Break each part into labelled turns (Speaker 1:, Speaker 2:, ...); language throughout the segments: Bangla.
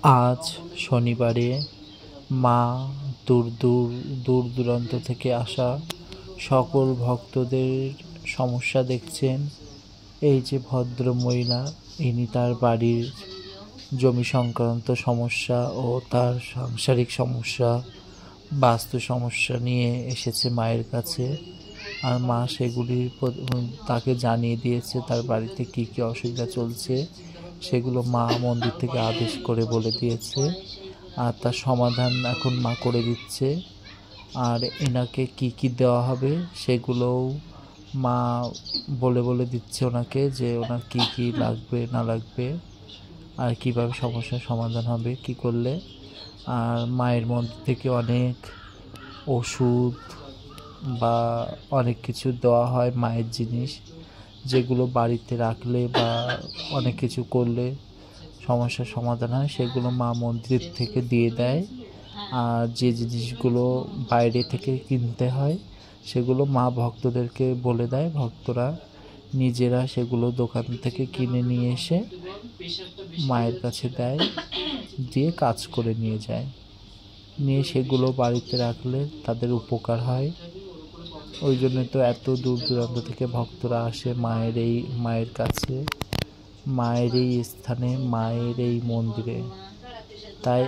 Speaker 1: আজ শনিবারে মা দূর দূরান্ত থেকে আসা সকল ভক্তদের সমস্যা দেখছেন। এই যে ভদ্র মহিলা, ইনি তার বাড়ির জমি সংক্রান্ত সমস্যা ও তার সাংসারিক সমস্যা, বাস্তু সমস্যা নিয়ে এসেছে মায়ের কাছে। আর মা সেগুলি তাকে জানিয়ে দিয়েছে তার বাড়িতে কি কি অসুবিধা চলছে, সেগুলো মা মন্দির থেকে আদেশ করে বলে দিয়েছে। আর তার সমাধান এখন মা করে দিচ্ছে। আর এনাকে কি কি দেওয়া হবে সেগুলোও মা বলে দিচ্ছে ওনাকে, যে ওনার কি কি লাগবে না লাগবে আর কিভাবে সমস্যার সমাধান হবে কি করলে। আর মায়ের মন্দির থেকে অনেক ওষুধ বা অনেক কিছু দেওয়া হয়, মায়ের জিনিস, যেগুলো বাড়িতে রাখলে বা অনেক কিছু করলে সমস্যার সমাধান হয়, সেগুলো মা মন্দির থেকে দিয়ে দেয়। আর যে জিনিসগুলো বাইরে থেকে কিনতে হয় সেগুলো মা ভক্তদেরকে বলে দেয়, ভক্তরা নিজেরা সেগুলো দোকান থেকে কিনে নিয়ে এসে মায়ের কাছে দেয়, দিয়ে কাজ করে নিয়ে যায়। নিয়ে সেগুলো বাড়িতে রাখলে তাদের উপকার হয়। ওই জন্য তো এত দূর দূরান্ত থেকে ভক্তরা আসে মায়ের কাছে, মায়ের এই স্থানে, মায়ের এই মন্দিরে। তাই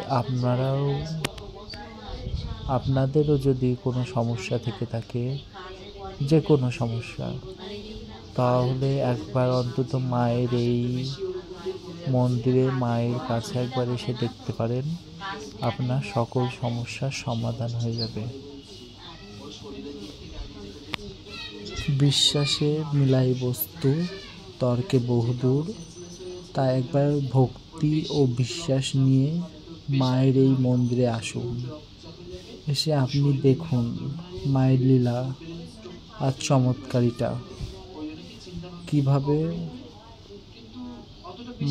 Speaker 1: আপনাদেরও যদি কোনো সমস্যা থেকে থাকে, যে কোনো সমস্যা, তাহলে একবার অন্তত মায়ের এই মন্দিরে, মায়ের কাছে একবার এসে দেখতে পারেন, আপনার সকল সমস্যার সমাধান হয়ে যাবে। বিশ্বাসে মিলাই বস্তু, তর্কে বহুদূর। তাই একবার ভক্তি ও বিশ্বাস নিয়ে মায়ের এই মন্দিরে আসুন। এসে আপনি দেখুন মায়ের লীলা আর চমৎকারিতা, কিভাবে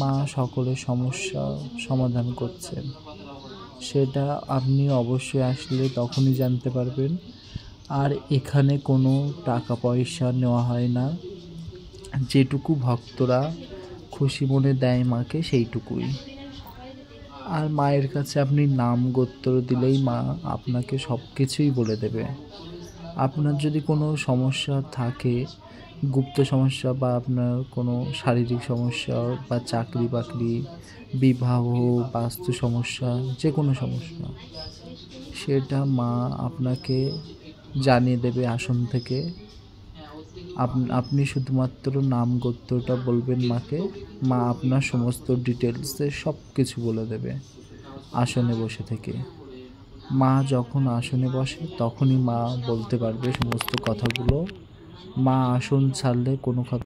Speaker 1: মা সকলের সমস্যা সমাধান করছেন। সেটা আপনি অবশ্যই আসলে তখনই জানতে পারবেন। আর এখানে কোনো টাকা পয়সা নেওয়া হয় না, যেটুকু ভক্তরা খুশি মনে দেয় মাকে সেইটুকুই। আর মায়ের কাছে আপনি নাম গোত্র দিলেই মা আপনাকে সব কিছুই বলে দেবে। আপনার যদি কোনো সমস্যা থাকে, গুপ্ত সমস্যা, বা আপনার কোনো শারীরিক সমস্যা বা চাকরি বাকরি, বিবাহ, বাস্তু সমস্যা, যে কোনো সমস্যা, সেটা মা আপনাকে জানিয়ে দেবে আসন থেকে। আপনি শুধুমাত্র নাম গোত্রটা বলবেন মাকে, মা আপনার সমস্ত ডিটেলসে সব কিছু বলে দেবে আসনে বসে থেকে। মা যখন আসনে বসে তখনই মা বলতে পারবে সমস্ত কথাগুলো। মা আসন ছাড়লে কোনো কথা